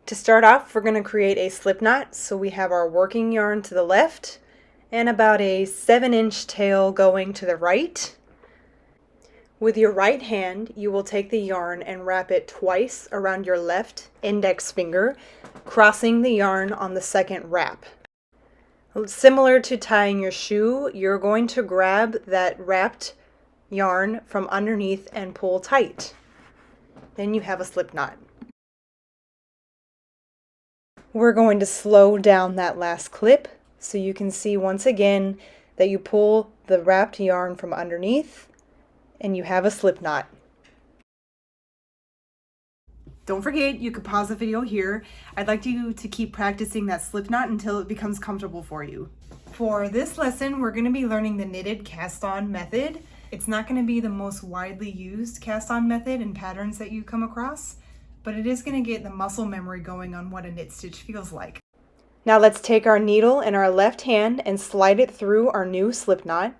To start off, we're going to create a slip knot. So we have our working yarn to the left and about a 7-inch tail going to the right. With your right hand, you will take the yarn and wrap it twice around your left index finger, crossing the yarn on the second wrap. Similar to tying your shoe, you're going to grab that wrapped yarn from underneath and pull tight. Then you have a slip knot. We're going to slow down that last clip so you can see once again that you pull the wrapped yarn from underneath and you have a slip knot. Don't forget, you could pause the video here. I'd like you to keep practicing that slip knot until it becomes comfortable for you. For this lesson, we're going to be learning the knitted cast-on method. It's not going to be the most widely used cast-on method and patterns that you come across, but it is going to get the muscle memory going on what a knit stitch feels like. Now let's take our needle in our left hand and slide it through our new slip knot.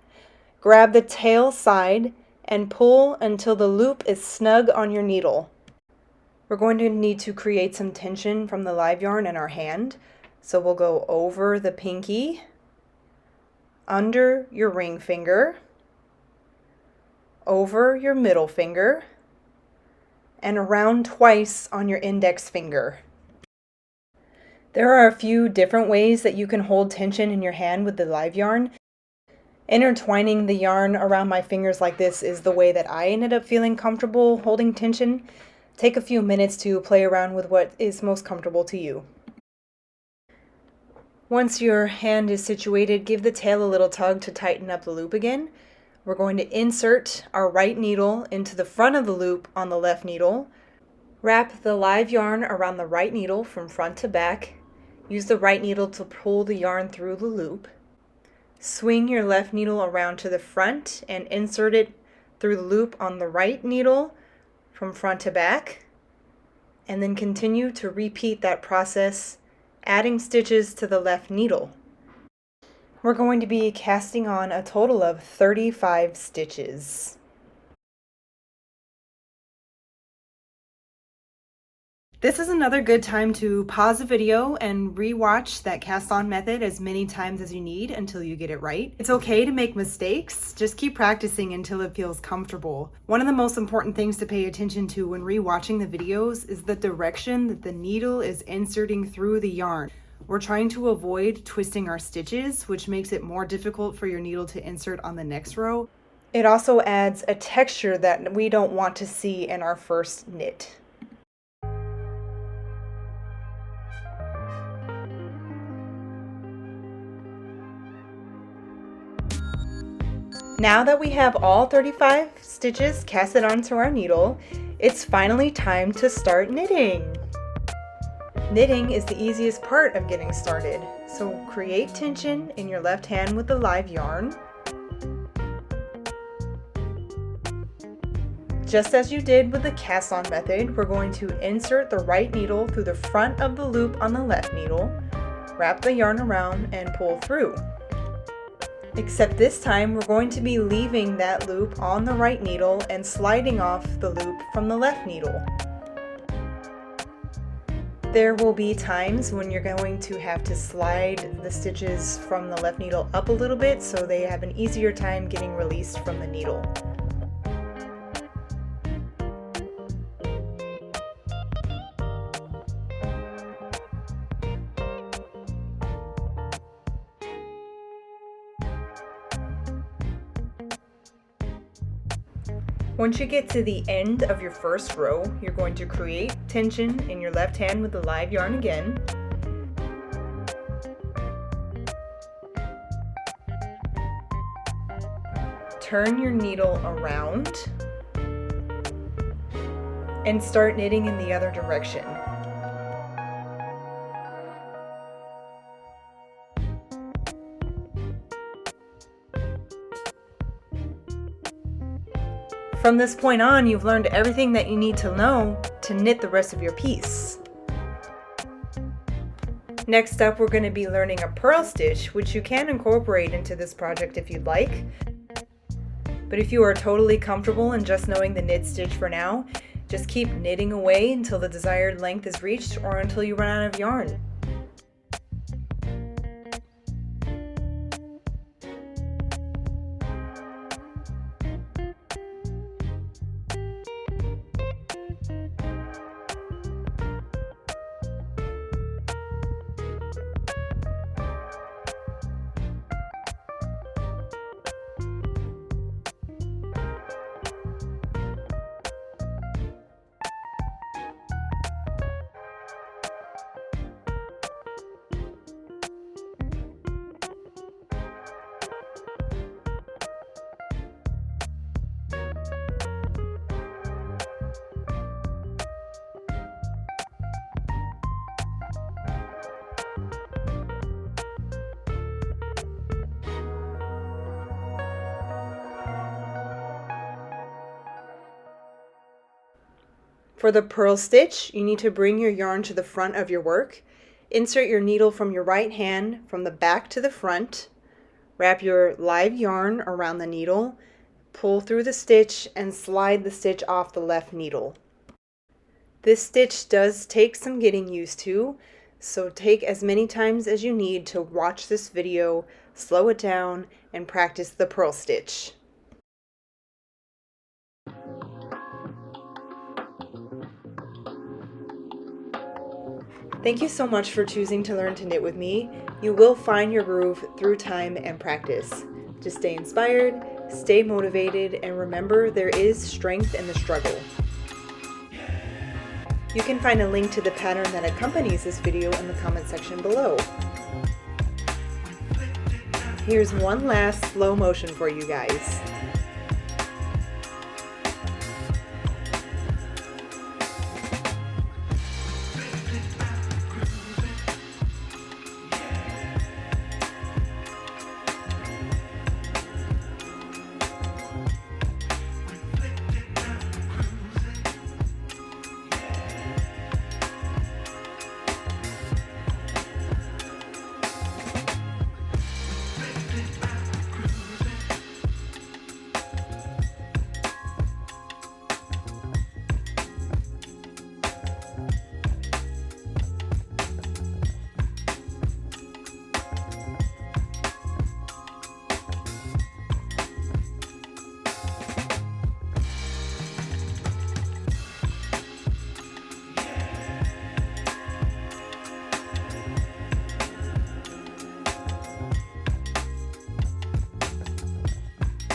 Grab the tail side and pull until the loop is snug on your needle. We're going to need to create some tension from the live yarn in our hand. So we'll go over the pinky, under your ring finger, over your middle finger, and around twice on your index finger. There are a few different ways that you can hold tension in your hand with the live yarn. Intertwining the yarn around my fingers like this is the way that I ended up feeling comfortable holding tension. Take a few minutes to play around with what is most comfortable to you. Once your hand is situated, give the tail a little tug to tighten up the loop again. We're going to insert our right needle into the front of the loop on the left needle. Wrap the live yarn around the right needle from front to back. Use the right needle to pull the yarn through the loop. Swing your left needle around to the front and insert it through the loop on the right needle from front to back. And then continue to repeat that process, adding stitches to the left needle. We're going to be casting on a total of 35 stitches. This is another good time to pause the video and re-watch that cast-on method as many times as you need until you get it right. It's okay to make mistakes, just keep practicing until it feels comfortable. One of the most important things to pay attention to when re-watching the videos is the direction that the needle is inserting through the yarn. We're trying to avoid twisting our stitches, which makes it more difficult for your needle to insert on the next row. It also adds a texture that we don't want to see in our first knit. Now that we have all 35 stitches casted onto our needle, it's finally time to start knitting. Knitting is the easiest part of getting started, so create tension in your left hand with the live yarn. Just as you did with the cast-on method, we're going to insert the right needle through the front of the loop on the left needle, wrap the yarn around, and pull through. Except this time, we're going to be leaving that loop on the right needle and sliding off the loop from the left needle. There will be times when you're going to have to slide the stitches from the left needle up a little bit so they have an easier time getting released from the needle. Once you get to the end of your first row, you're going to create tension in your left hand with the live yarn again. Turn your needle around and start knitting in the other direction. From this point on, you've learned everything that you need to know to knit the rest of your piece. Next up, we're going to be learning a purl stitch, which you can incorporate into this project if you'd like. But if you are totally comfortable in just knowing the knit stitch for now, Just keep knitting away until the desired length is reached or until you run out of yarn. For the purl stitch, you need to bring your yarn to the front of your work. Insert your needle from your right hand from the back to the front. Wrap your live yarn around the needle, pull through the stitch, and slide the stitch off the left needle. This stitch does take some getting used to, so take as many times as you need to watch this video, slow it down, and practice the purl stitch. Thank you so much for choosing to learn to knit with me. You will find your groove through time and practice. Just stay inspired, stay motivated, and remember there is strength in the struggle. You can find a link to the pattern that accompanies this video in the comment section below. Here's one last slow motion for you guys.